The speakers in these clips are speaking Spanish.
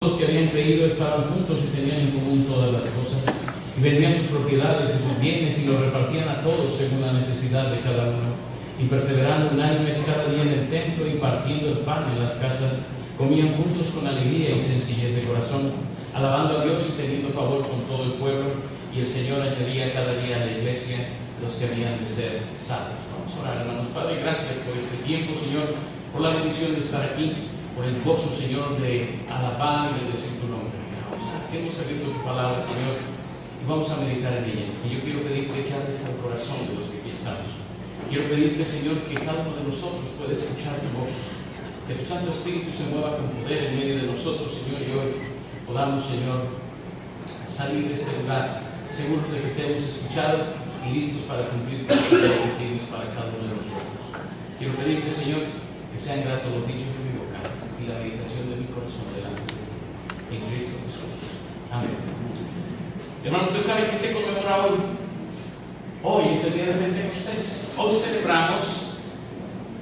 Los que habían creído estaban juntos y tenían en común todas las cosas. Y vendían sus propiedades y sus bienes y los repartían a todos según la necesidad de cada uno. Y perseverando unánimes cada día en el templo y partiendo el pan en las casas, comían juntos con alegría y sencillez de corazón, alabando a Dios y teniendo favor con todo el pueblo. Y el Señor añadía cada día a la iglesia los que habían de ser salvos. Vamos a orar, hermanos. Padre, gracias por este tiempo, Señor, por la bendición de estar aquí, por el gozo, Señor, de alabar y de decir tu nombre. Hemos abierto tu palabra, Señor, y vamos a meditar en ella. Y yo quiero pedirte que hables al corazón de los que aquí estamos. Quiero pedirte, Señor, que cada uno de nosotros pueda escuchar tu voz, que tu Santo Espíritu se mueva con poder en medio de nosotros, Señor, y hoy podamos, Señor, salir de este lugar seguros de que te hemos escuchado y listos para cumplir tu palabra que tienes para cada uno de nosotros. Quiero pedirte, Señor, que sean gratos los dichos de mi boca y la meditación de mi corazón delante de ti. En Cristo Jesús. Amén. Hermano, usted sabe que se conmemora hoy. Hoy es el día de Pentecostés. Hoy celebramos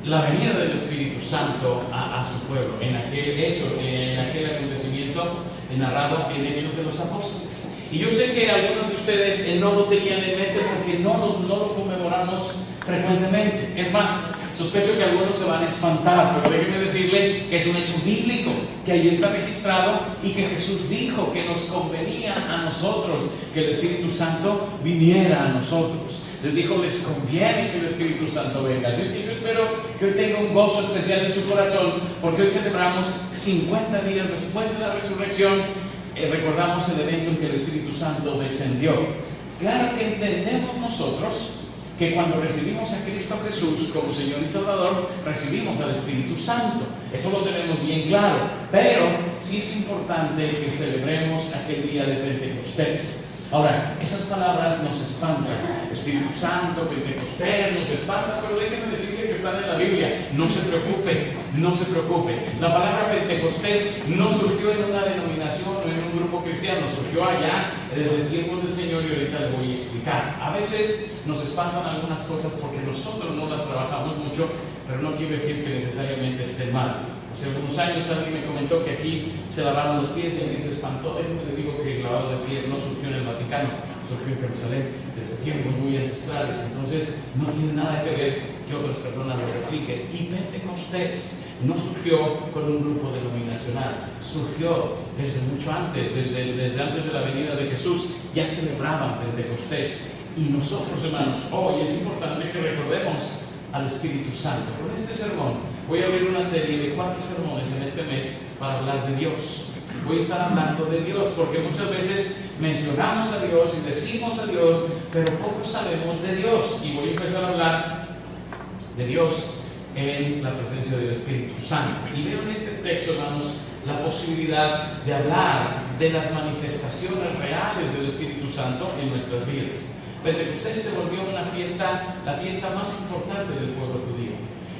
la venida del Espíritu Santo a su pueblo, en aquel hecho, en aquel acontecimiento narrado en Hechos de los Apóstoles. Y yo sé que algunos de ustedes no lo tenían en mente porque no lo conmemoramos frecuentemente. Es más, sospecho que algunos se van a espantar, pero déjenme decirle que es un hecho bíblico, que ahí está registrado y que Jesús dijo que nos convenía a nosotros que el Espíritu Santo viniera a nosotros. Les dijo, les conviene que el Espíritu Santo venga. Así es que yo espero que hoy tenga un gozo especial en su corazón, porque hoy celebramos 50 días después de la resurrección. Recordamos el evento en que el Espíritu Santo descendió. Claro que entendemos nosotros que cuando recibimos a Cristo Jesús como Señor y Salvador, recibimos al Espíritu Santo. Eso lo tenemos bien claro. Pero sí es importante que celebremos aquel día de Pentecostés. Ahora, esas palabras nos espantan. Espíritu Santo, Pentecostés, nos espantan, pero déjenme decirle que están en la Biblia. No se preocupe, no se preocupe. La palabra Pentecostés no surgió en una denominación o en un grupo cristiano, surgió allá desde el tiempo del Señor y ahorita le voy a explicar. A veces nos espantan algunas cosas porque nosotros no las trabajamos mucho, pero no quiere decir que necesariamente estén mal. Hace algunos años alguien me comentó que aquí se lavaban los pies y alguien se espantó. Le digo que el lavado de pies no surgió en el Vaticano, surgió en Jerusalén desde tiempos muy ancestrales. Entonces no tiene nada que ver que otras personas lo repliquen. Y Pentecostés no surgió con un grupo denominacional, surgió desde mucho antes, desde antes de la venida de Jesús. Ya celebraban Pentecostés. Y nosotros, hermanos, hoy es importante que recordemos al Espíritu Santo. Con este sermón voy a abrir una serie de 4 sermones en este mes para hablar de Dios. Voy a estar hablando de Dios porque muchas veces mencionamos a Dios y decimos a Dios, pero poco sabemos de Dios. Y voy a empezar a hablar de Dios en la presencia del Espíritu Santo. Y veo en este texto, hermanos, la posibilidad de hablar de las manifestaciones reales del Espíritu Santo en nuestras vidas. Pentecostés se volvió una fiesta, la fiesta más importante del pueblo judío.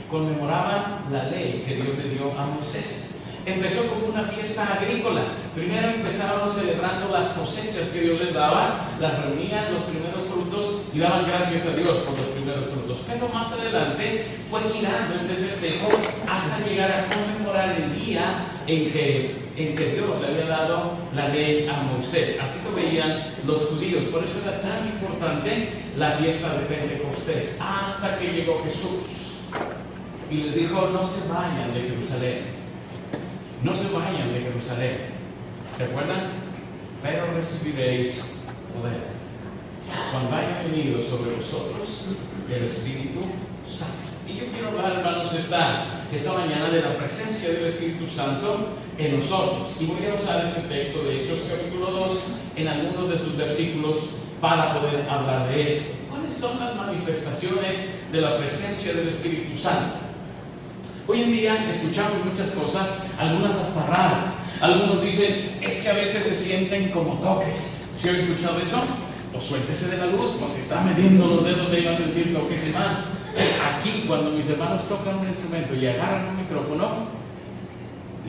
Conmemoraba la ley que Dios le dio a Moisés. Empezó como una fiesta agrícola. Primero empezaban celebrando las cosechas que Dios les daba, las reunían los primeros frutos y daban gracias a Dios por los primeros frutos. Pero más adelante fue girando este festejo hasta llegar a conmemorar el día en que Dios le había dado la ley a Moisés. Así lo veían los judíos. Por eso era tan importante la fiesta de Pentecostés, hasta que llegó Jesús y les dijo, no se vayan de Jerusalén. No se vayan de Jerusalén. ¿Se acuerdan? Pero recibiréis poder cuando haya venido sobre vosotros el Espíritu Santo. Y yo quiero hablar, hermanos, esta mañana de la presencia del Espíritu Santo en nosotros. Y voy a usar este texto de Hechos capítulo 2 en algunos de sus versículos para poder hablar de esto. ¿Cuáles son las manifestaciones de la presencia del Espíritu Santo? Hoy en día escuchamos muchas cosas, algunas hasta raras. Algunos dicen, es que a veces se sienten como toques. ¿Sí han escuchado eso? O suéltese de la luz, como si está midiendo los dedos se iba a sentir toques y más. Aquí, cuando mis hermanos tocan un instrumento y agarran un micrófono,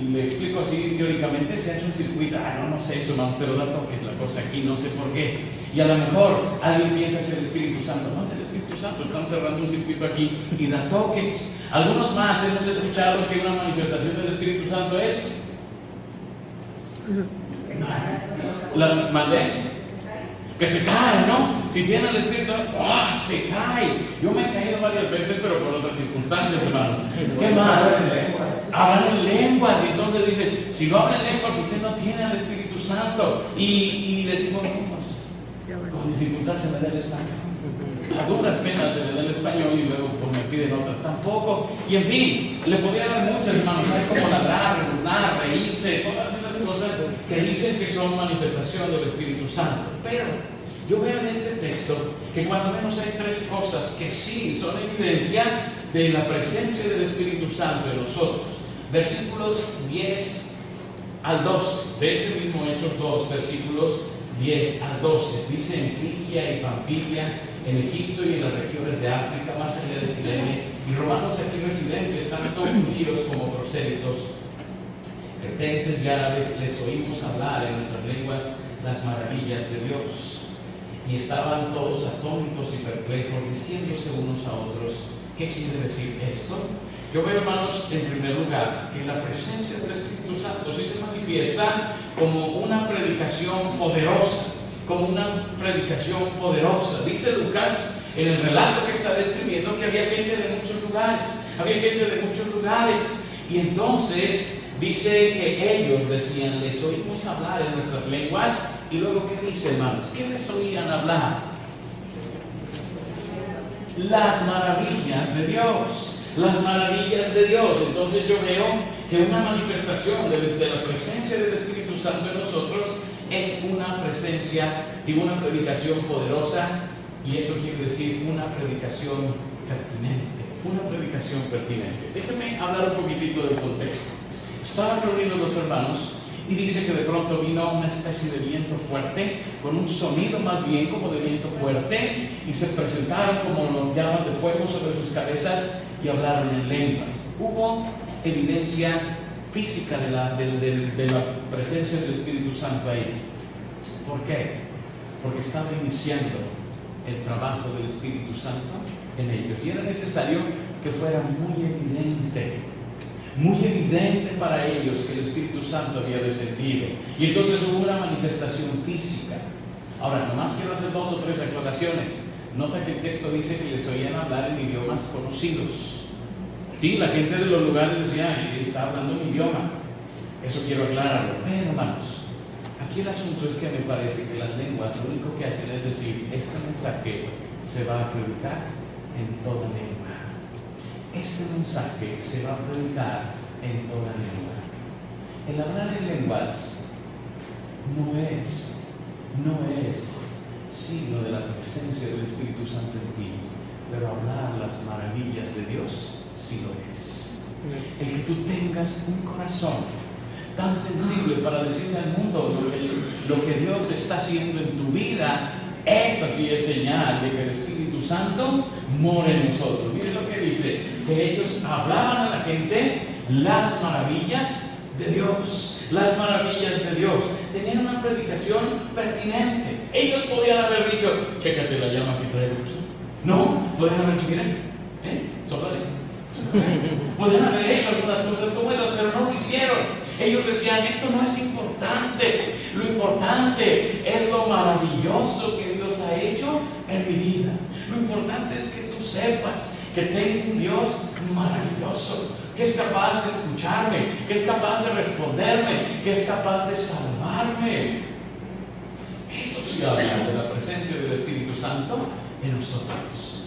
y le explico así teóricamente, se hace un circuito, no sé eso, hermano, pero da toques la cosa aquí, no sé por qué. Y a lo mejor alguien piensa es el Espíritu Santo, no es el Espíritu Santo, están cerrando un circuito aquí y da toques. Algunos más hemos escuchado que una manifestación del Espíritu Santo es La mandé. Que se cae, ¿no? Si tiene el Espíritu, ¡oh, se cae! Yo me he caído varias veces, pero por otras circunstancias, hermanos. ¿Qué más? Hablan en lenguas. Y entonces dice, si no habla en lenguas, usted no tiene el Espíritu Santo. Y decimos, con dificultad se me da el español. A duras penas se me da el español y luego pues, me piden otras tampoco. Y en fin, le podría dar muchas, hermanos. Hay como ladrar, rebuznar, reírse, todas esas cosas que dicen que son manifestación del Espíritu Santo. Pero yo veo en este texto que cuando menos hay tres cosas que sí son evidencia de la presencia del Espíritu Santo en nosotros. Versículos 10 al 12 de este mismo Hechos 2, versículos 10 al 12. Dice: en Frigia y Pamfilia, en Egipto y en las regiones de África, más allá de Cirene, y romanos aquí residentes, tanto judíos como prosélitos, cretenses y árabes, les oímos hablar en nuestras lenguas las maravillas de Dios. Y estaban todos atónitos y perplejos, diciéndose unos a otros, ¿qué quiere decir esto? Yo veo, hermanos, en primer lugar, que la presencia del Espíritu Santo sí se manifiesta como una predicación poderosa, Dice Lucas, en el relato que está describiendo, que había gente de muchos lugares, y entonces dice que ellos decían, les oímos hablar en nuestras lenguas. Y luego, ¿qué dice, hermanos? ¿Qué les oían hablar? Las maravillas de Dios. Entonces yo veo que una manifestación de la presencia del Espíritu Santo en nosotros es una presencia y una predicación poderosa, y eso quiere decir una predicación pertinente. Déjenme hablar un poquitito del contexto. Estaban reunidos los hermanos y dice que de pronto vino una especie de viento fuerte, con un sonido más bien como de viento fuerte, y se presentaron como llamas de fuego sobre sus cabezas y hablaron en lenguas. Hubo evidencia física de la presencia del Espíritu Santo ahí. ¿Por qué? Porque estaba iniciando el trabajo del Espíritu Santo en ellos, y era necesario que fuera muy evidente para ellos que el Espíritu Santo había descendido, y entonces hubo una manifestación física. Ahora, nomás quiero hacer 2 o 3 aclaraciones. Nota que el texto dice que les oían hablar en idiomas conocidos. Sí, la gente de los lugares decía, está hablando mi idioma. Eso quiero aclararlo. Pero, hermanos, aquí el asunto es que me parece que las lenguas lo único que hacen es decir, este mensaje se va a predicar en toda lengua. Este mensaje se va a predicar en toda lengua. El hablar en lenguas no es signo de la presencia del Espíritu Santo en ti, pero hablar las maravillas de Dios sí lo es. El que tú tengas un corazón tan sensible para decirle al mundo lo que Dios está haciendo en tu vida, esa sí es señal de que el Espíritu Santo mora en nosotros. Miren lo que dice, que ellos hablaban a la gente las maravillas de Dios. Tenían una predicación pertinente. Ellos podían haber dicho, chécate la llama que traigo aquí. No, podían haber dicho, miren, sóplale. Podían haber hecho algunas cosas como esas, pero no lo hicieron. Ellos decían, esto no es importante. Lo importante es lo maravilloso que Dios ha hecho en mi vida. Lo importante es que tú sepas que tengo un Dios maravilloso, que es capaz de escucharme, que es capaz de responderme, que es capaz de salvarme. Eso sí habla de la presencia del Espíritu Santo en nosotros.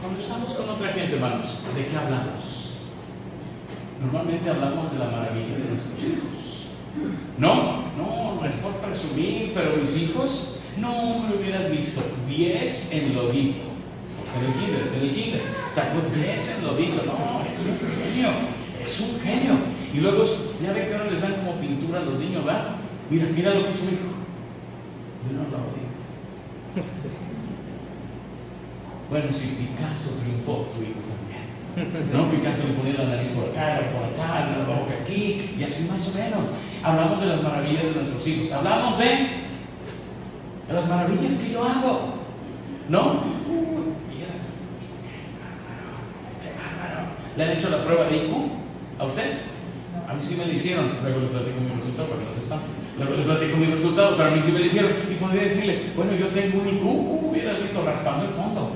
Cuando estamos con otra gente, hermanos, ¿de qué hablamos? Normalmente hablamos de la maravilla de nuestros hijos. No es por presumir, pero mis hijos, no me hubieras visto 10 en lodito. En el kinder, sacó 10 en lodito. No, es un genio. Y luego, ya ven que ahora les dan como pintura a los niños, ¿va? Mira lo que hizo mi hijo. Yo no lo digo. Bueno, si Picasso triunfó, tu hijo también. No, Picasso le ponía la nariz por acá, la boca aquí, y así más o menos. Hablamos de las maravillas de nuestros hijos. Hablamos de las maravillas que yo hago. ¿No? ¿Le han hecho la prueba de IQ a usted? A mí sí me lo hicieron. Luego le platico mi resultado para que no se espante. Luego le platico mi resultado, pero a mí sí me lo hicieron. Y podría decirle, bueno, yo tengo un IQ, hubiera visto raspando el fondo,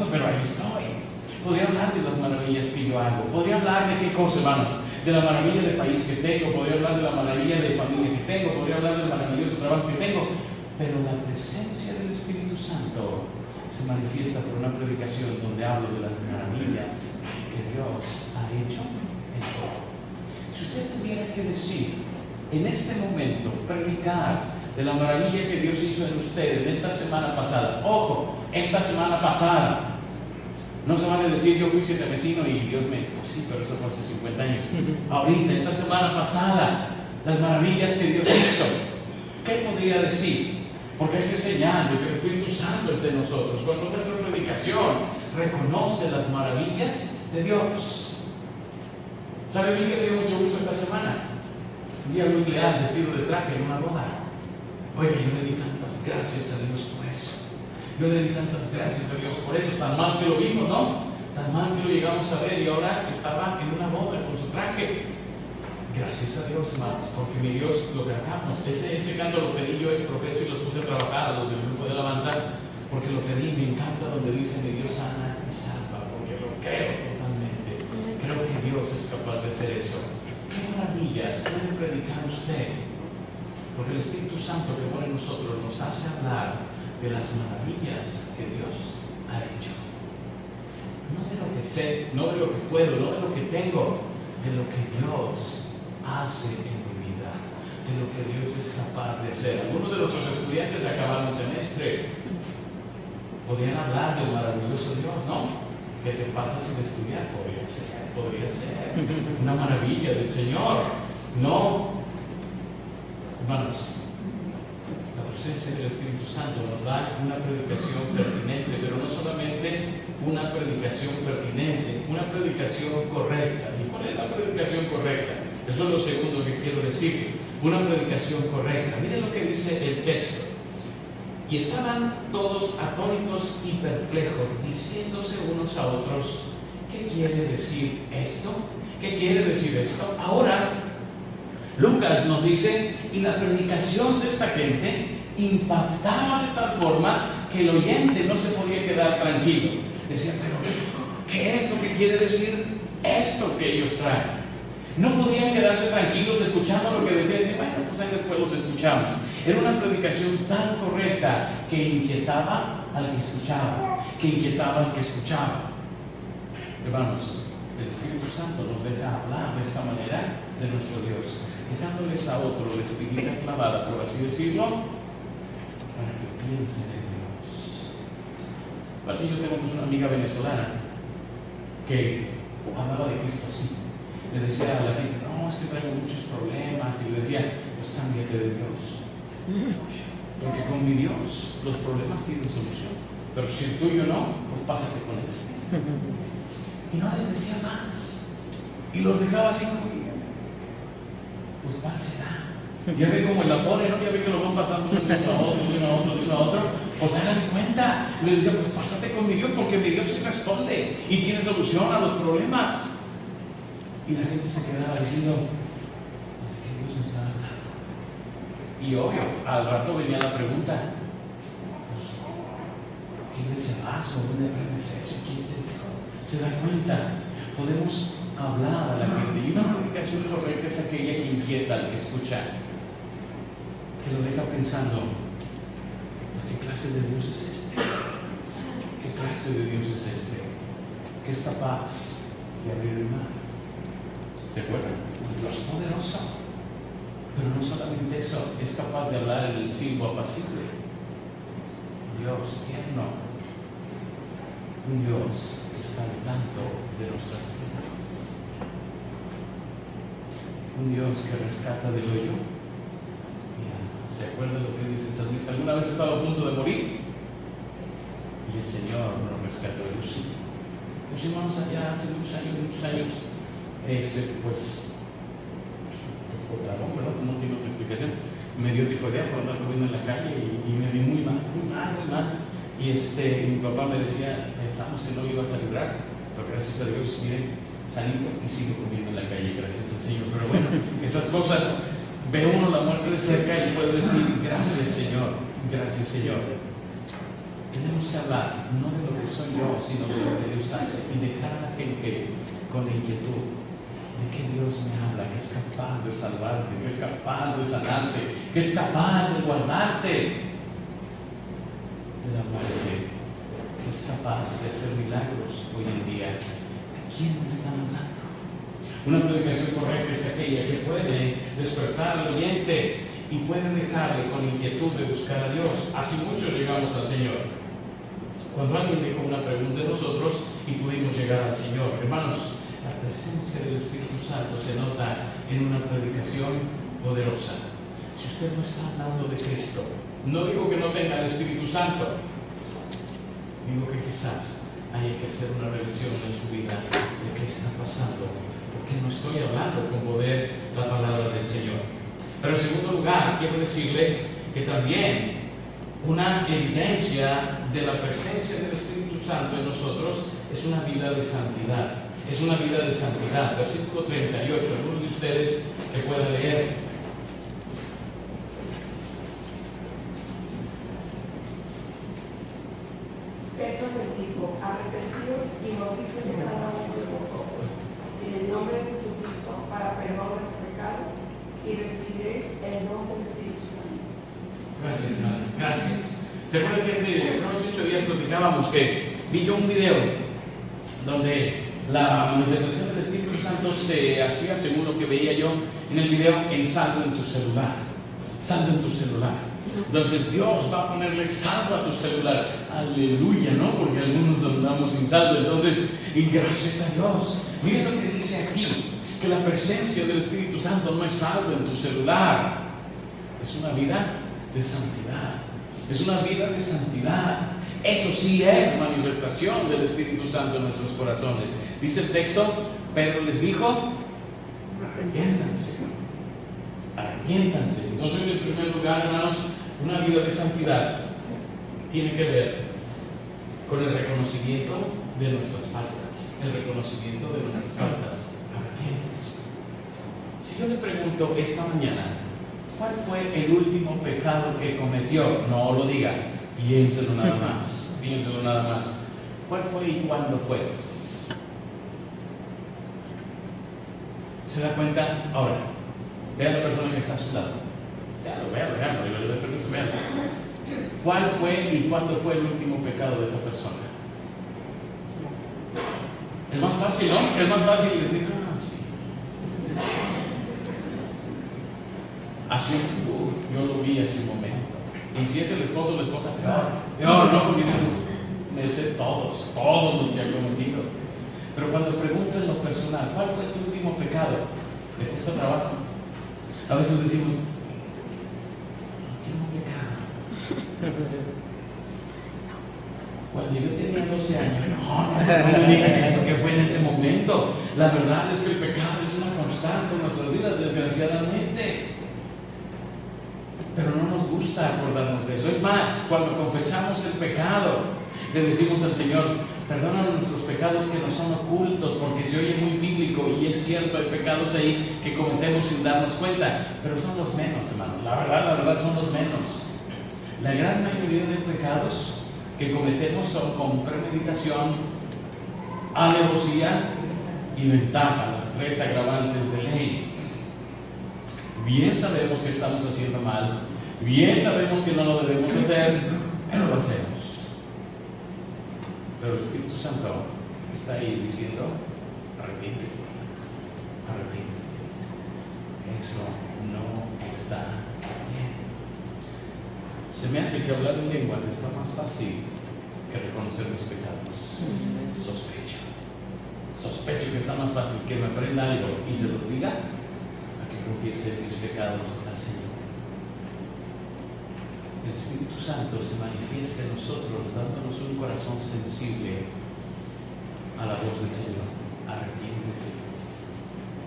pero ahí estoy. Podría hablar de las maravillas que yo hago. Podría hablar de qué cosa, hermanos. De la maravilla del país que tengo. Podría hablar de la maravilla de familia que tengo. Podría hablar del maravilloso trabajo que tengo. Pero la presencia del Espíritu Santo se manifiesta por una predicación donde hablo de las maravillas que Dios ha hecho en todo. Si usted tuviera que decir en este momento, predicar de la maravilla que Dios hizo en usted en esta semana pasada, ojo, esta semana pasada, no se vale decir yo fui vecino y Dios me, pues sí, pero eso fue hace 50 años. Ahorita, esta semana pasada, las maravillas que Dios hizo, ¿qué podría decir? Porque es señal de que el Espíritu Santo es de nosotros. Cuando nuestra predicación reconoce las maravillas de Dios. ¿Sabe a mí que me dio mucho gusto esta semana? Vi a Luis Leal vestido de traje en una boda. Oiga, yo le di tantas gracias a Dios por eso. Yo le di tantas gracias a Dios por eso. Tan mal que lo vimos, ¿no? Tan mal que lo llegamos a ver y ahora estaba en una boda con su traje. Gracias a Dios, hermanos, porque mi Dios lo cantamos. Ese canto lo pedí yo ex profeso y los puse a trabajar a los del grupo de alabanza, porque lo pedí. Me encanta donde dice mi Dios sana y salva, porque lo creo totalmente. Creo que Dios es capaz de hacer eso. ¿Qué maravillas puede predicar usted? Porque el Espíritu Santo que pone en nosotros nos hace hablar de las maravillas que Dios ha hecho. No de lo que sé, no de lo que puedo, no de lo que tengo, de lo que Dios hace en mi vida, de lo que Dios es capaz de hacer. Algunos de nuestros estudiantes acabaron el semestre, podrían hablar del maravilloso Dios, ¿no? ¿Qué te pasa sin estudiar? Podría ser una maravilla del Señor. No, hermanos, la presencia del Espíritu Santo nos da una predicación pertinente, pero no solamente una predicación pertinente, una predicación correcta. ¿Y cuál es la predicación correcta? Eso es lo segundo que quiero decir. Una predicación correcta. Miren lo que dice el texto. Y estaban todos atónitos y perplejos, diciéndose unos a otros, ¿qué quiere decir esto? ¿Qué quiere decir esto? Ahora, Lucas nos dice, y la predicación de esta gente impactaba de tal forma que el oyente no se podía quedar tranquilo. Decía, pero ¿qué es lo que quiere decir esto que ellos traen? No podían quedarse tranquilos escuchando lo que decían. Decían, bueno, pues ahí después los escuchamos. Era una predicación tan correcta que inquietaba al que escuchaba, Hermanos, el Espíritu Santo nos deja hablar de esta manera de nuestro Dios, dejándoles a otro la espinita clavada, por así decirlo, para que piensen en Dios. Aquí yo tenemos una amiga venezolana que hablaba de Cristo así. Le decía a la gente, no, es que traigo muchos problemas. Y le decía, pues cámbiate de Dios. Porque con mi Dios los problemas tienen solución. Pero si el tuyo no, pues pásate con él. Y no les decía más. Y los dejaba así como, pues ¿cuál será? Ya ve como el afore, ¿no? Ya ve que lo van pasando de uno a otro, de uno a otro, de uno a otro. Pues hagan de cuenta. Y les decía, pues pásate con mi Dios, porque mi Dios sí responde y tiene solución a los problemas. Y la gente se quedaba diciendo, pues ¿de qué Dios me está hablando? Y obvio, al rato venía la pregunta, pues, ¿quién es el vaso? ¿Dónde aprendes eso? ¿Quién te dijo? ¿Se da cuenta? Podemos hablar a la gente. Y una predicación correcta es aquella que inquieta al que escucha, que lo deja pensando, ¿qué clase de Dios es este? ¿Qué clase de Dios es este? Que es capaz de abrir el mar. ¿Se acuerdan? Dios poderoso. Pero no solamente eso, es capaz de hablar en el silbo apacible. Dios tierno. Un Dios que está al tanto de nuestras vidas. Un Dios que rescata del hoyo. ¿Se acuerdan lo que dice el salmista? ¿Alguna vez he estado a punto de morir? Y el Señor nos rescató de los suyos. Los hermanos allá hace muchos años, pues, por dragón, ¿verdad? No tiene otra explicación. Me dio tifoidea por andar comiendo en la calle y me vi muy mal. Y mi papá me decía, pensamos que no ibas a librar, pero gracias a Dios, miren, sanito y sigo comiendo en la calle, gracias al Señor. Pero bueno, esas cosas, ve uno la muerte de cerca y puede decir, gracias Señor, gracias Señor. Tenemos que hablar no de lo que soy yo, sino de lo que Dios hace y dejar a la gente con la inquietud de que Dios me habla, que es capaz de salvarte, que es capaz de sanarte, que es capaz de guardarte de la muerte, que es capaz de hacer milagros hoy en día. ¿De quién me están hablando? Una predicación correcta es aquella que puede despertar al oyente y puede dejarle con inquietud de buscar a Dios. Así muchos llegamos al Señor. Cuando alguien dejó una pregunta de nosotros y pudimos llegar al Señor. Hermanos, la presencia del Espíritu Santo se nota en una predicación poderosa. Si usted no está hablando de Cristo, no digo que no tenga el Espíritu Santo, digo que quizás haya que hacer una revisión en su vida de qué está pasando, porque no estoy hablando con poder la palabra del Señor. Pero en segundo lugar, quiero decirle que también una evidencia de la presencia del Espíritu Santo en nosotros es una vida de santidad. Es una vida de santidad. Versículo 38. Algunos de ustedes que pueda leer. Pedro les dijo, arrepentíos y bautícese cada uno de vosotros en el nombre de Jesucristo para perdón de los pecados y recibiréis el don del Espíritu Santo. Gracias, hermano. Gracias. ¿Se acuerdan que hace 8 días platicábamos que vi yo un video donde la manifestación del Espíritu Santo se hacía, según lo que veía yo en el video, en saldo en tu celular? Saldo en tu celular. Entonces Dios va a ponerle saldo a tu celular. Aleluya, ¿no? Porque algunos andamos sin saldo. Entonces, y gracias a Dios. Miren lo que dice aquí, que la presencia del Espíritu Santo no es saldo en tu celular. Es una vida de santidad. Es una vida de santidad. Eso sí es manifestación del Espíritu Santo en nuestros corazones. Dice el texto, Pedro les dijo, arrepiéntanse. Arrepiéntanse. Entonces, en primer lugar, hermanos, una vida de santidad tiene que ver con el reconocimiento de nuestras faltas. El reconocimiento de nuestras faltas. Arrepiéntanse. Si yo le pregunto esta mañana, ¿cuál fue el último pecado que cometió? No lo diga, piénselo nada más. Piénselo nada más. ¿Cuál fue y cuándo fue? ¿Se da cuenta? Ahora, vea a la persona que está a su lado. Véalo, yo le doy permiso, véalo. ¿Cuál fue y cuándo fue el último pecado de esa persona? Es más fácil, ¿no? Es más fácil decir, sí. Yo lo vi hace un momento. Y si es el esposo o la esposa, peor, no, porque me sé todos los que ha cometido. Pero cuando pregunto en lo personal, ¿cuál fue tu último pecado? ¿Le cuesta trabajo? A veces decimos, último pecado. Cuando yo tenía 12 años, no me digan que fue en ese momento. La verdad es que el pecado es una constante en nuestras vidas, desgraciadamente. Pero no nos gusta acordarnos de eso. Es más, cuando confesamos el pecado, le decimos al Señor, perdónanos nuestros pecados que nos son ocultos, porque se oye muy bíblico y es cierto, hay pecados ahí que cometemos sin darnos cuenta, pero son los menos, hermanos. La verdad son los menos. La gran mayoría de pecados que cometemos son con premeditación, alevosía y ventaja, las 3 agravantes de ley. Bien sabemos que estamos haciendo mal, bien sabemos que no lo debemos hacer, pero lo hacemos. Pero el Espíritu Santo está ahí diciendo, arrepiéntete, arrepiéntete. Eso no está bien. Se me hace que hablar en lenguas está más fácil que reconocer mis pecados. Sospecho que está más fácil que me aprenda algo y se lo diga a que confiese mis pecados al Señor. El Espíritu Santo se manifiesta en nosotros dándonos un corazón sensible a la voz del Señor. Arrepiéntete,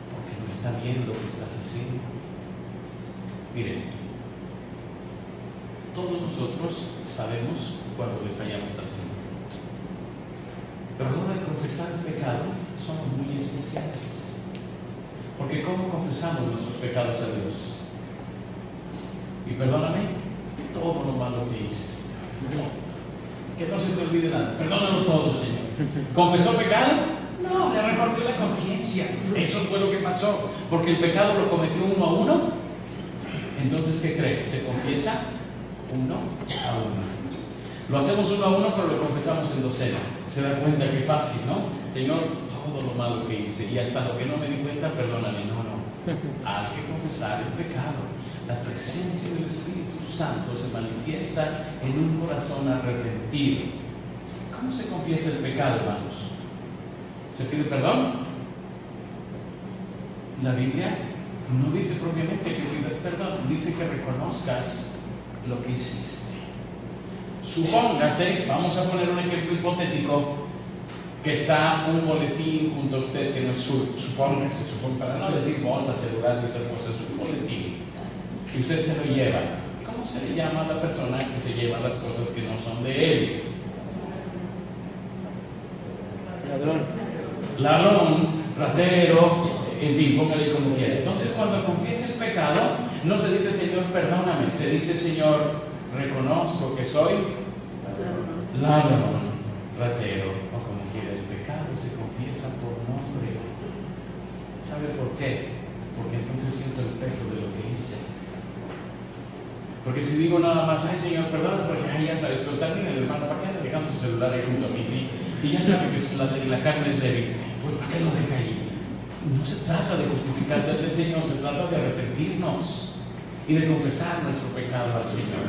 porque no está bien lo que estás haciendo. Miren, todos nosotros sabemos cuando le fallamos al Señor. Pero a la hora de confesar el pecado, somos muy especiales. Porque ¿cómo confesamos nuestros pecados a Dios? Y perdóname todo lo malo que hice, Señor. Que no se te olvide nada. Perdónalo todo, Señor. ¿Confesó pecado? No, le repartió la conciencia. Eso fue lo que pasó. Porque el pecado lo cometió uno a uno. Entonces, ¿qué cree? Se confiesa uno a uno. Lo hacemos uno a uno, pero lo confesamos en docena. Se da cuenta que fácil, ¿no? Señor, todo lo malo que hice y hasta lo que no me di cuenta, perdóname. No. Hay que confesar el pecado. La presencia del Espíritu Santo se manifiesta en un corazón arrepentido. ¿Cómo se confiesa el pecado, hermanos? ¿Se pide perdón? La Biblia no dice propiamente que pidas perdón, dice que reconozcas lo que hiciste. Supóngase, vamos a poner un ejemplo hipotético, que está un boletín junto a usted que no es suyo. Supóngase, para no decir bolsa, celular y esas cosas, un boletín, y usted se lo lleva. ¿Cómo se le llama a la persona que se lleva las cosas que no son de él? Ladrón, ratero, en fin, póngale como quiera. Entonces, cuando confiesa el pecado, no se dice Señor, perdóname, se dice Señor, reconozco que soy ladrón, ratero, o como quiera. El pecado se confiesa por nombre. ¿Sabe por qué? Porque entonces siento el peso de lo que hice. Porque si digo nada más, ay Señor, perdóname, porque ay, ya sabes, pero también el hermano, ¿para qué anda dejando su celular ahí junto a mí? Si ya sabe que la carne es débil, pues ¿para qué lo deja ahí? No se trata de justificar del Señor, se trata de arrepentirnos y de confesar nuestro pecado al Señor.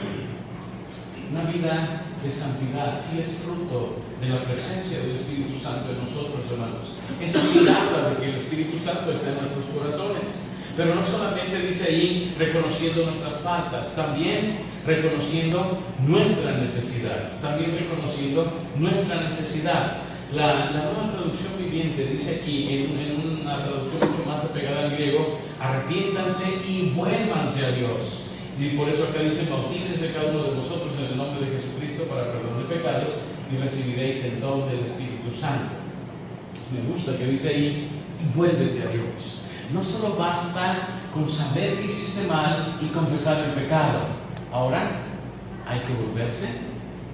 Una vida de santidad sí es fruto de la presencia del Espíritu Santo en nosotros, hermanos. Eso sí habla de que el Espíritu Santo está en nuestros corazones. Pero no solamente dice ahí reconociendo nuestras faltas, también reconociendo nuestra necesidad. La nueva traducción viviente dice aquí, en una traducción mucho más apegada al griego, arrepiéntanse y vuélvanse a Dios. Y por eso acá dice, bautícense cada uno de vosotros en el nombre de Jesucristo para perdón de pecados y recibiréis el don del Espíritu Santo. Me gusta que dice ahí, vuélvete a Dios. No solo basta con saber que hiciste mal y confesar el pecado. Ahora hay que volverse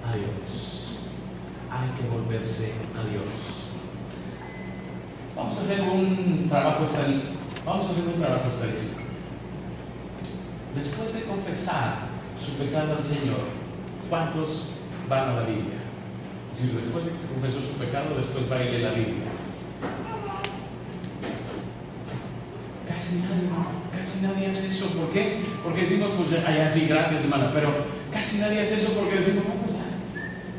a Dios. Hay que volverse a Dios. Vamos a hacer un trabajo estadístico. Después de confesar su pecado al Señor, ¿cuántos van a la Biblia? Si después de que confesó su pecado, después va a ir a la Biblia. Casi nadie hace eso. ¿Por qué? Porque decimos, pues, allá sí, gracias hermana, pero casi nadie hace eso porque decimos, no, pues ya,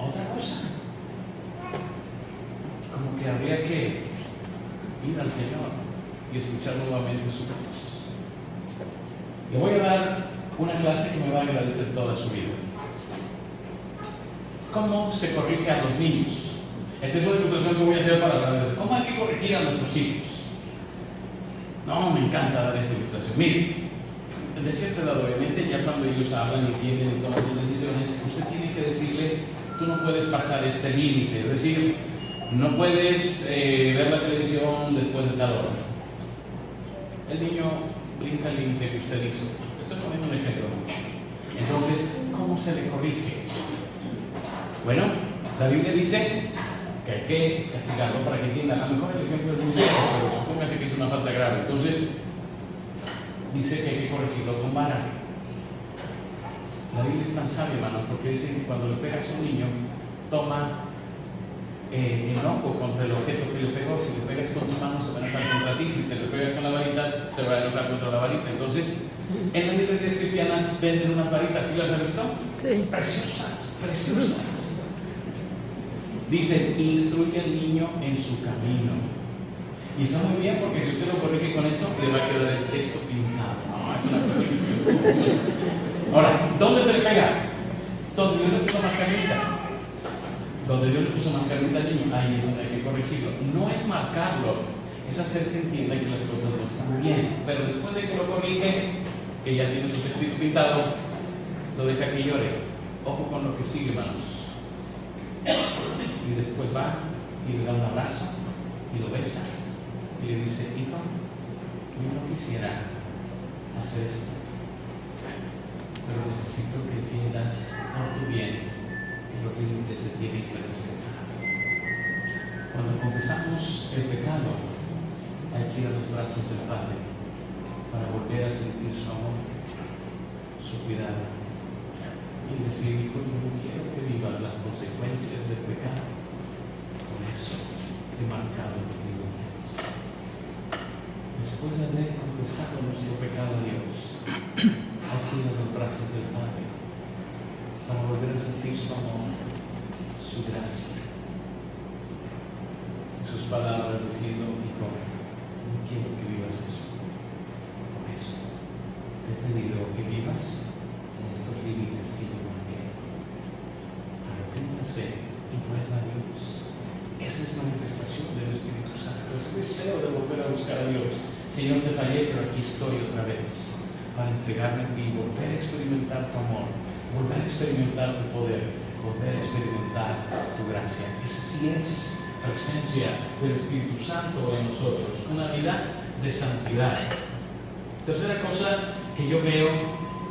otra cosa. Como que habría que ir al Señor y escuchar nuevamente su voz. Le voy a dar una clase que me va a agradecer toda su vida. ¿Cómo se corrige a los niños? Esta es una ilustración que voy a hacer para hablar de eso. ¿Cómo hay que corregir a nuestros hijos? No, me encanta dar esta ilustración. Mire, de cierta edad, obviamente, ya cuando ellos hablan, entienden y toman sus decisiones, usted tiene que decirle, tú no puedes pasar este límite. Es decir, no puedes ver la televisión después de tal hora. El niño brinca el límite que usted hizo. Estoy poniendo un ejemplo. Entonces, ¿cómo se le corrige? Bueno, la Biblia dice que hay que castigarlo para que entienda. A lo mejor el ejemplo es muy bueno, pero supóngase que es una falta grave. Entonces, dice que hay que corregirlo con vara. La Biblia es tan sabia, hermanos, porque dice que cuando le pegas a un niño, toma enojo contra el objeto que le pegó. Si le pegas con tus manos, se va a enojar contra ti. Si te le pegas con la varita, se va a enojar contra la varita. Entonces, en las librerías cristianas venden unas varitas. ¿Sí las has visto? Sí. Preciosas. Dice, instruye al niño en su camino. Y está muy bien porque si usted lo corrige con eso, le va a quedar el texto pintado. No, es una cosa que... Ahora, ¿dónde se le pega? Donde Dios le puso más carnita. Al niño, ahí es donde hay que corregirlo. No es marcarlo, es hacer que entienda que las cosas no están bien. Pero después de que lo corrige, que ya tiene su textito pintado, lo deja que llore. Ojo con lo que sigue, hermanos. Y después va y le da un abrazo y lo besa y le dice, hijo, Yo no quisiera hacer esto, pero necesito que entiendas por tu bien que los límites se tienen que respetar. Cuando confesamos el pecado, hay que ir a los brazos del Padre para volver a sentir su amor, su cuidado, y decir: hijo, yo no quiero que vivas las consecuencias del pecado. Por eso he marcado los límites. Después de haber confesado nuestro pecado a Dios, hay que ir a los brazos del Padre para volver a sentir su amor, su gracia. Sus palabras diciendo: hijo, no quiero que vivas eso. Por eso te he pedido que vivas en estos límites que yo marqué. Arrepéntase y vuelva a Dios. Esa es manifestación del Espíritu Santo, ese deseo de volver a buscar a Dios. Señor, te fallé, pero aquí estoy otra vez para entregarme a ti, volver a experimentar tu amor, volver a experimentar tu poder, volver a experimentar tu gracia. Esa sí es presencia del Espíritu Santo en nosotros, una vida de santidad. Tercera cosa que yo veo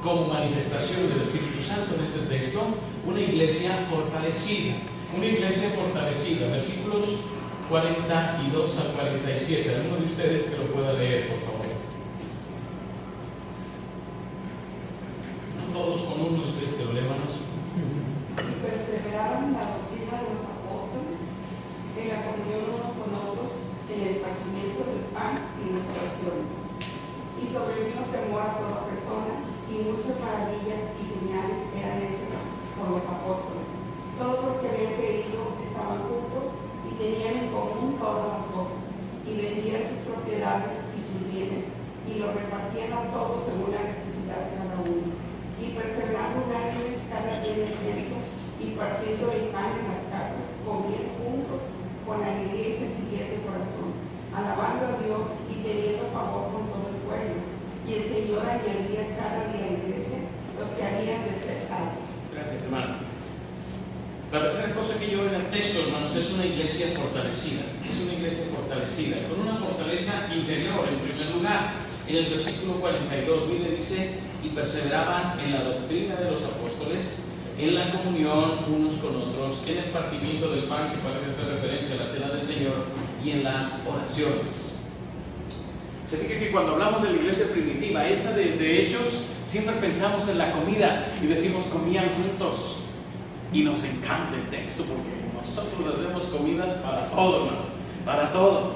como manifestación del Espíritu Santo en este texto: una iglesia fortalecida. Una iglesia fortalecida. Versículos 42 al 47. ¿Alguno de ustedes que lo pueda leer, por favor? No todos, con uno de ustedes que lo lean, manos. Y perseveraron en la doctrina de los apóstoles, en la comunión unos con otros, en el partimiento del pan y las oraciones. Y sobrevino temor a toda persona, y muchas maravillas y señales eran hechas por los apóstoles. Todos los que habían creído estaban juntos y tenían en común todas las cosas, y vendían sus propiedades y sus bienes, y los repartían a todos según la necesidad de cada uno. Y perseverando unánimes cada día en el templo, y partiendo el pan en las casas, comían juntos con alegría y sencillez de corazón, alabando a Dios y teniendo favor con todo el pueblo. Y el Señor añadía cada día a la iglesia los que habían de ser salvos. Gracias, hermano. La tercera cosa que yo veo en el texto, hermanos, es una iglesia fortalecida. Es una iglesia fortalecida, con una fortaleza interior en primer lugar. En el versículo 42, mire, dice: y perseveraban en la doctrina de los apóstoles, en la comunión unos con otros, en el partimiento del pan, que parece hacer referencia a la cena del Señor, y en las oraciones. Se fija que cuando hablamos de la iglesia primitiva, esa de Hechos, siempre pensamos en la comida y decimos: comían juntos. Y nos encanta el texto porque nosotros hacemos comidas para todo, hermano, para todo.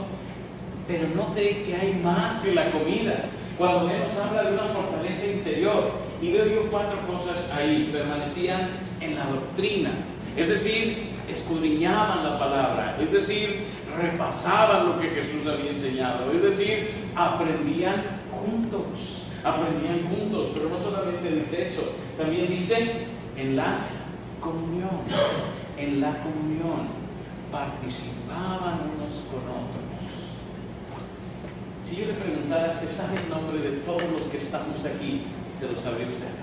Pero note que hay más que la comida. Cuando menos habla de una fortaleza interior. Y veo yo 4 cosas ahí. Permanecían en la doctrina. Es decir, escudriñaban la palabra. Es decir, repasaban lo que Jesús había enseñado. Es decir, aprendían juntos. Aprendían juntos. Pero no solamente dice eso. También dice en la comunión. En la comunión participaban unos con otros. Si yo le preguntara: ¿se sabe el nombre de todos los que estamos aquí? ¿Se lo sabría usted?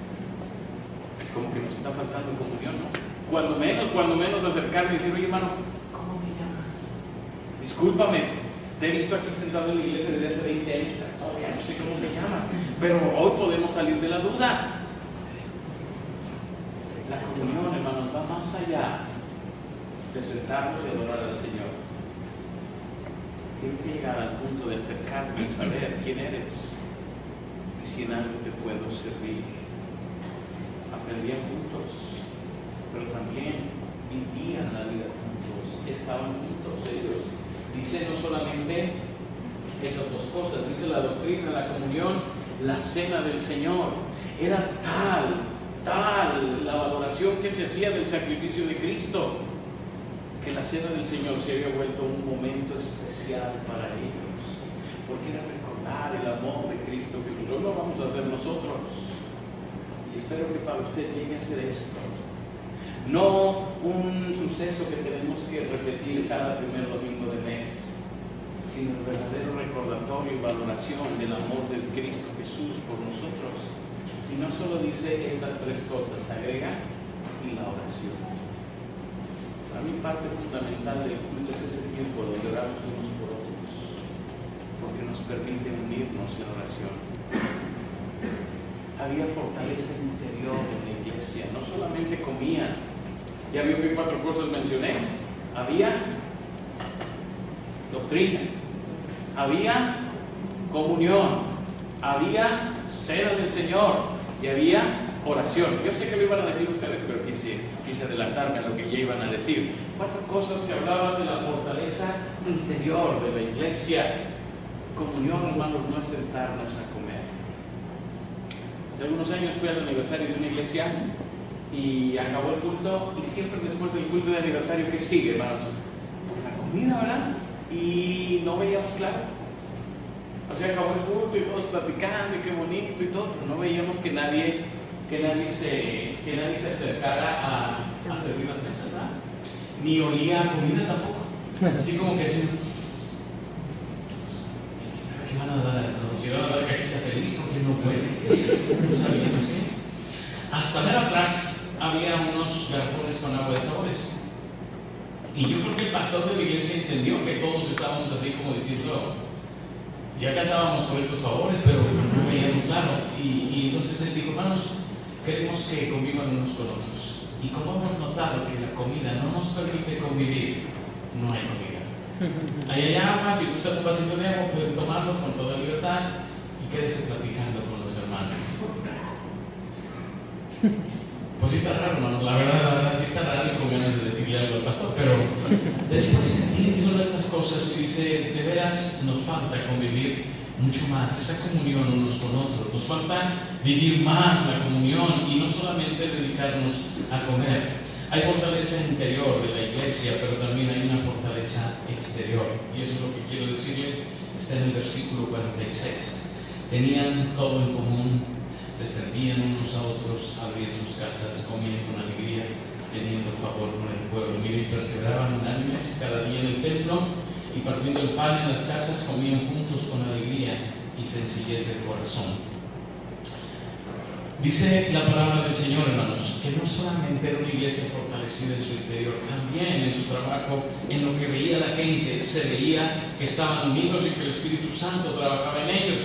Como que nos está faltando comunión, ¿no? Cuando menos acercarme y decir: oye, hermano, ¿cómo me llamas? Discúlpame, te he visto aquí sentado en la iglesia desde hace 20 años, pero todavía no sé cómo me llamas. Pero hoy podemos salir de la duda. La comunión, hermanos, va más allá de sentarnos y adorar al Señor. Tengo que llegar al punto de acercarme y saber quién eres y si en algo te puedo servir. Aprendían juntos, pero también vivían la vida juntos, estaban juntos ellos. Dice no solamente esas 2 cosas, dice la doctrina, la comunión, la cena del Señor. Era tal la valoración que se hacía del sacrificio de Cristo, que la cena del Señor se había vuelto un momento especial para ellos, porque era recordar el amor de Cristo Jesús. Hoy lo vamos a hacer nosotros, y espero que para usted llegue a ser esto, no un suceso que tenemos que repetir cada primer domingo de mes, sino el verdadero recordatorio y valoración del amor de Cristo Jesús por nosotros. Y no solo dice estas 3 cosas, agrega y la oración. Para mí parte fundamental del culto es ese tiempo donde oramos unos por otros. porque nos permite unirnos en oración. Había fortaleza interior en la iglesia, no solamente comían. Ya vio que 4 cosas mencioné. Había doctrina, había comunión, había cena del Señor y había oración. Yo sé que lo iban a decir ustedes, pero quise adelantarme a lo que ya iban a decir. 4 cosas que hablaban de la fortaleza interior de la iglesia. Comunión, hermanos, no es sentarnos a comer. Hace algunos años fui al aniversario de una iglesia y acabó el culto, y siempre después del culto de aniversario, ¿qué sigue, hermanos? La comida, ¿verdad? Y no veíamos claro. O sea, acabó el culto y todos platicando y qué bonito y todo, pero no veíamos que nadie se acercara a servir las mesas, ¿verdad? Ni olía a comida tampoco. Así como que así, ¿sabe qué van a dar? Nos iban a dar cajita feliz porque no puede. No sabíamos qué. Hasta ver atrás había unos garrafones con agua de sabores. Y yo creo que el pastor de la iglesia entendió que todos estábamos así como diciendo, ya cantábamos por estos favores, pero no veíamos claro. Y entonces él dijo, hermanos, queremos que convivan unos con otros. Y como hemos notado que la comida no nos permite convivir, no hay comida. Ahí hay agua, si gustan un vasito de agua, pueden tomarlo con toda libertad y quédese platicando con los hermanos. Pues sí está raro, hermano. La verdad sí está raro y con ganas de decirle algo al pastor, pero después entiende una de estas cosas y dice, de veras nos falta convivir mucho más, esa comunión unos con otros. Nos falta vivir más la comunión y no solamente dedicarnos a comer. Hay fortaleza interior de la iglesia, pero también hay una fortaleza exterior. Y eso es lo que quiero decirle, está en el versículo 46. Tenían todo en común, se servían unos a otros, abrían sus casas, comían con alegría, teniendo favor con el pueblo. Miren, perseveraban unánimes cada día en el templo y partiendo el pan en las casas, comían juntos con alegría y sencillez de corazón. Dice la palabra del Señor, hermanos, que no solamente era una iglesia fortalecida en su interior, también en su trabajo, en lo que veía la gente, se veía que estaban unidos y que el Espíritu Santo trabajaba en ellos.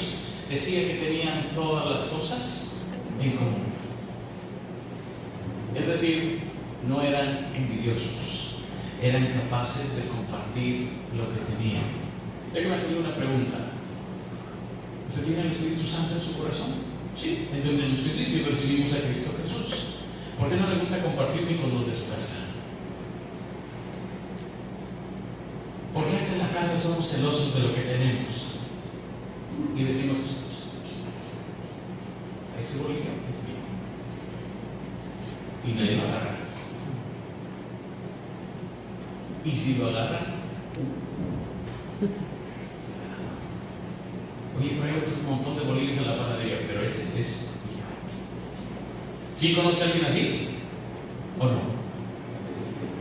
Decía que tenían todas las cosas en común. Es decir, no eran envidiosos, eran capaces de compartir lo que tenían. Déjame hacerle una pregunta. ¿Usted tiene el Espíritu Santo en su corazón? Sí, entendemos que sí, si recibimos a Cristo Jesús. ¿Por qué no le gusta compartir ni con los de su casa? Porque hasta en la casa somos celosos de lo que tenemos y decimos, ese bolillo es mío y nadie lo agarra. Y si lo agarran, oye, pero hay un montón de bolillos en la panadería, pero ese es mío. ¿Sí conoce a alguien así? ¿O no?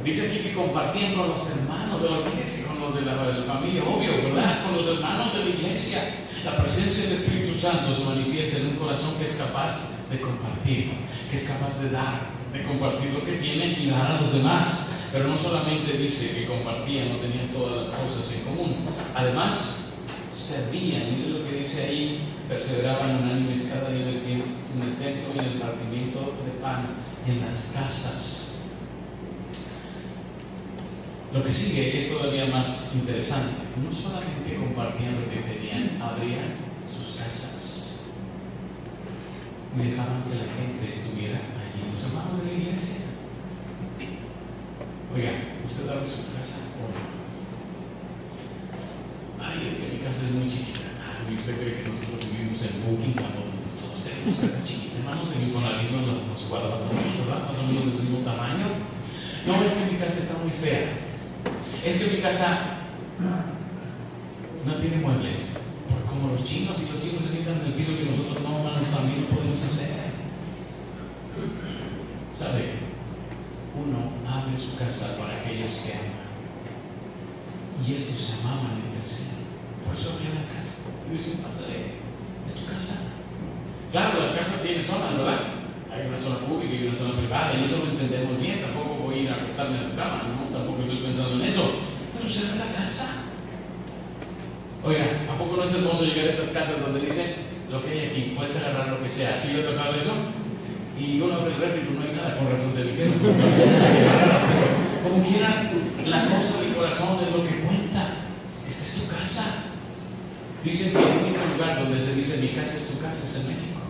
Dice aquí que compartían con los hermanos de la iglesia, con los de la familia, obvio, ¿verdad? Con los hermanos de la iglesia. La presencia del Espíritu Santo se manifiesta en un corazón que es capaz de compartir, que es capaz de dar, de compartir lo que tiene y dar a los demás. Pero no solamente dice que compartían, no tenían todas las cosas en común. Además, servían. Miren lo que dice ahí: perseveraban unánimes cada día en el templo y en el partimiento de pan en las casas. Lo que sigue es todavía más interesante. No solamente compartían lo que tenían, abrían sus casas y dejaban que la gente estuviera allí. Los hermanos de la iglesia, oiga, ¿usted abre su casa o no? Ay, es que mi casa es muy chiquita. Ay, ¿usted cree que nosotros vivimos en Buckingham? Todos tenemos casa chiquita. Hermanos, en Infonavit nos guardaban todos, ¿verdad? Más o menos del mismo tamaño. No, es que mi casa está muy fea. Es que mi casa no tiene muebles, como los chinos, y los chinos se sientan en el piso que nosotros no, también lo podemos hacer. ¿Sabe? Uno abre su casa para aquellos que aman, y estos se amaban entre sí. Por eso abren la casa. Y dicen, pásale, es tu casa. Claro, la casa tiene zonas, ¿verdad? Hay una zona pública y una zona privada, y eso lo entendemos bien. Tampoco voy a ir a acostarme en tu cama, ¿no? Tampoco estoy pensando en eso. Pero será la casa. Oiga, ¿a poco no es hermoso llegar a esas casas donde dicen lo que hay aquí, puedes agarrar lo que sea? ¿Sí le ha tocado eso? Y uno abre el refri, no hay nada, con razón te dijeron. Como quieran, la cosa del corazón es lo que cuenta. Esta es tu casa. Dicen que el único lugar donde se dice mi casa es tu casa es en México.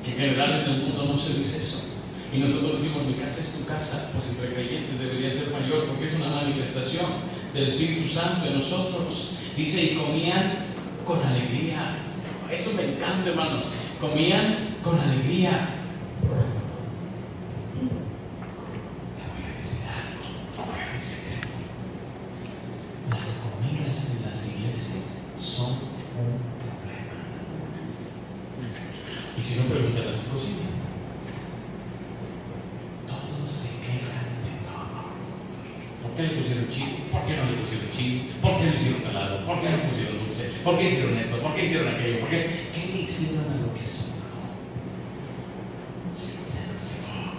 Que en general en el mundo no se dice eso. Y nosotros decimos mi casa es tu casa, pues entre creyentes debería ser mayor porque es una manifestación del Espíritu Santo en nosotros. Dice, y comían con alegría. Eso me encanta, hermanos. Comían con alegría. Le voy a decir algo, voy a decir secreto. Las comidas en las iglesias son un problema. Y si no, pregúntale a su cocina. Todos se quejan de todo. ¿Por qué le pusieron chile? ¿Por qué no le pusieron chile? ¿Por qué le hicieron salado? ¿Por qué no pusieron dulce? ¿Por qué hicieron esto? ¿Por qué hicieron aquello? ¿Por qué? ¿Qué le hicieron a lo que sobró? Se los llevó.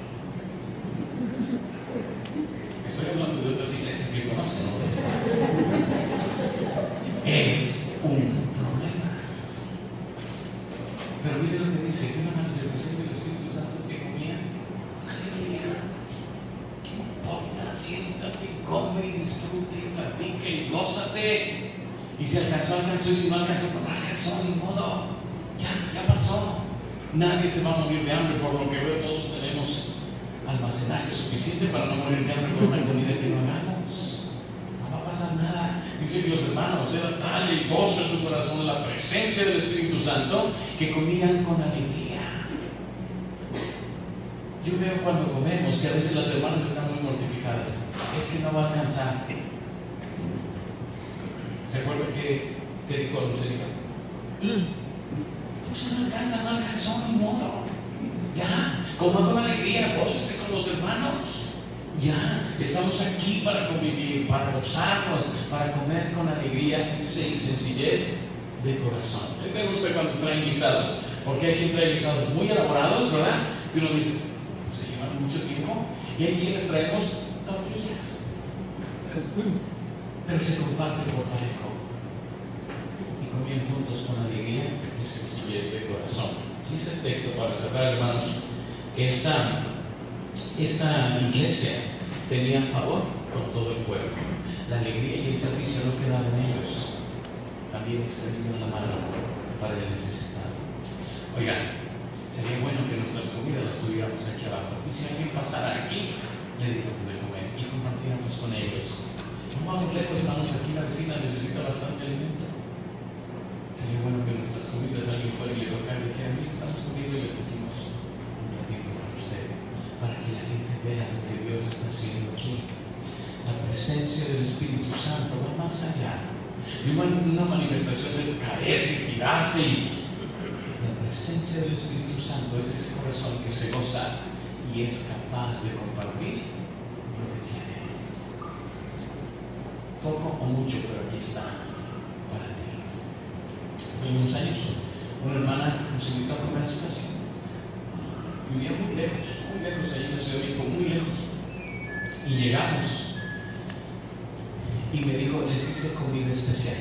Estoy hablando de otras iglesias que conozco, ¿no? Es un problema. Pero mire lo que dice, que una manifestación del Espíritu Santo es que comían alegría. ¿Qué importa? Siéntate, come y disfrute y platica y gózate. Y si alcanzó, alcanzó, y si no alcanzó, pues no alcanzó, ni modo. Ya pasó. Nadie se va a morir de hambre, por lo que veo, todos tenemos almacenaje suficiente para no morir de hambre con una comida que no hagamos. No va a pasar nada. Dice que los hermanos, era tal el gozo en su corazón, la presencia del Espíritu Santo, que comían con alegría. Yo veo cuando comemos que a veces las hermanas están muy mortificadas. Es que no va a alcanzar. ¿Se acuerda que dijo la señorita? Entonces no alcanzó, ni modo. Ya, coma con alegría, gócese con los hermanos. Ya, estamos aquí para convivir, para gozarnos, para comer con alegría y sencillez de corazón. A mí me gusta cuando traen guisados, porque hay quien trae guisados muy elaborados, ¿verdad? Que uno dice, se llevan mucho tiempo, y hay quienes traemos tortillas. Pero se comparte por parejo y comían juntos con alegría y sencillez de corazón. Dice el texto, para cerrar, hermanos, que esta iglesia tenía favor con todo el pueblo. La alegría y el servicio no quedaban en ellos, también extendieron la mano para el necesitado. Oigan, sería bueno que nuestras comidas las tuviéramos aquí abajo, y si alguien pasara aquí, le diéramos de comer y compartiéramos con ellos. No vamos lejos, estamos aquí, la vecina necesita bastante alimento. Sería bueno que nuestras comidas alguien fuera y le tocara y dijera, mira, estamos comiendo y le toquemos un platito para usted, para que la gente vea lo que Dios está haciendo aquí. La presencia del Espíritu Santo va más allá de una manifestación de caerse, tirarse. La presencia del Espíritu Santo es ese corazón que se goza y es capaz de compartir lo que tiene. Poco o mucho, pero aquí está para ti. Hace unos años, una hermana nos invitó a comer a su casa. Vivía muy lejos allá en la Ciudad de México, muy lejos. Y llegamos y me dijo, les hice comida especial.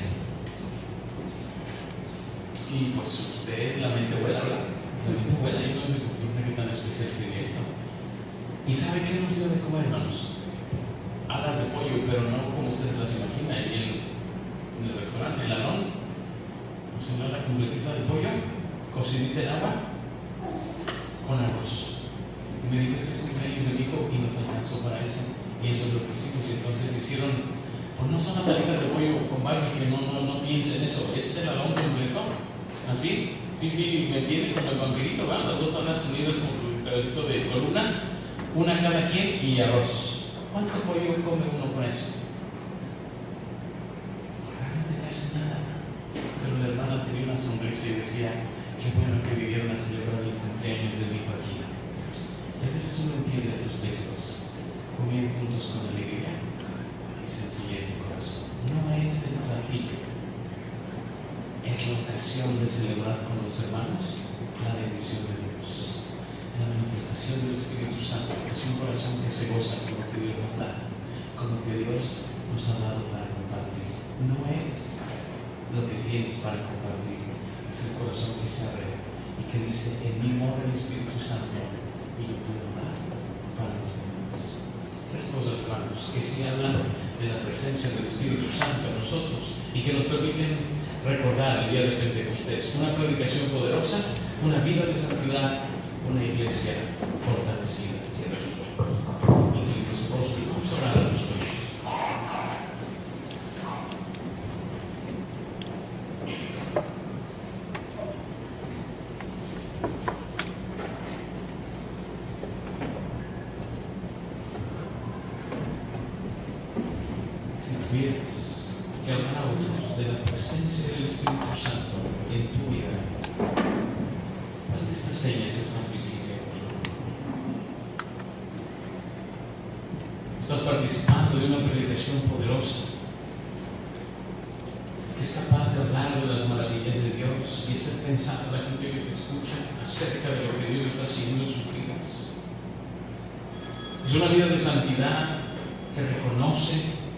Y pues usted, la mente vuela, ¿verdad? La mente vuela, y no sé qué tan especial sería esto. ¿Y sabe qué nos dio de comer, hermanos? Alas de pollo, pero no como usted se las imagina. Y en el restaurante, el alón, cocinó la completita de pollo, cocinita en agua, con arroz. Y me dijo, este es cumpleaños de mi hijo y nos alcanzó para eso. Y eso es lo que hicimos. Y entonces hicieron, pues no son las alitas de pollo con barbecue, no piensen en eso, es el alón completo. ¿Así? Sí, me entiende como el vampirito, ¿verdad? Las dos alas unidas con un pedacito de columna, una cada quien y arroz. ¿Cuánto pollo come uno con eso? Realmente casi nada. Pero la hermana tenía una sonrisa y decía, qué bueno que vivieron a celebrar el cumpleaños de mi hijo aquí. Y a veces uno entiende estos textos. Comían juntos con alegría y sencillez de corazón. No es el platillo, es la ocasión de celebrar con los hermanos la bendición de Dios, la manifestación del Espíritu Santo. Es un corazón que se goza con lo que Dios nos da, con lo que Dios nos ha dado para compartir. No es lo que tienes para compartir. Es el corazón que se abre y que dice, en mí mora el Espíritu Santo y yo puedo dar para los demás. Tres cosas, hermanos, que sí hablan de la presencia del Espíritu Santo en nosotros y que nos permiten recordar el día de Pentecostés. Una predicación poderosa, una vida de santidad, una iglesia fortalecida. Cierra sus ojos, incline su rostro y vamos a orar a nuestro Dios. Si tuvieras que hablar a otros de la presencia del Espíritu Santo en tu vida, ¿cuál de estas señas es más visible aquí? Estás participando de una predicación poderosa que es capaz de hablar de las maravillas de Dios y hacer pensar a la gente que te escucha acerca de lo que Dios está haciendo en sus vidas. Es una vida de santidad que reconoce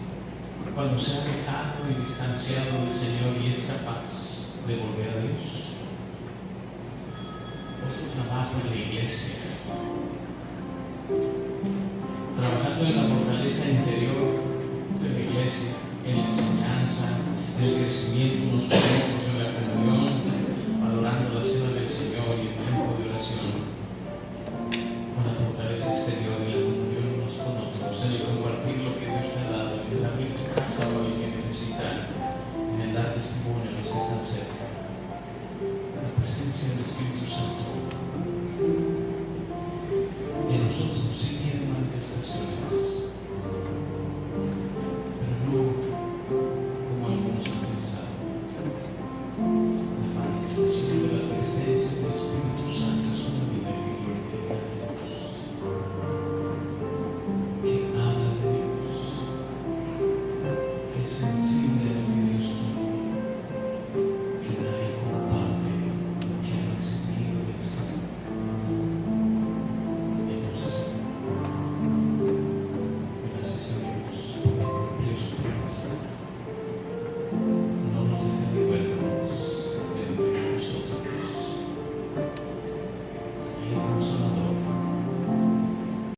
cuando se ha alejado y distanciado del Señor y es capaz de volver a Dios. O es el trabajo en la iglesia, trabajando en la fortaleza interior de la iglesia, en la enseñanza, en el crecimiento unos con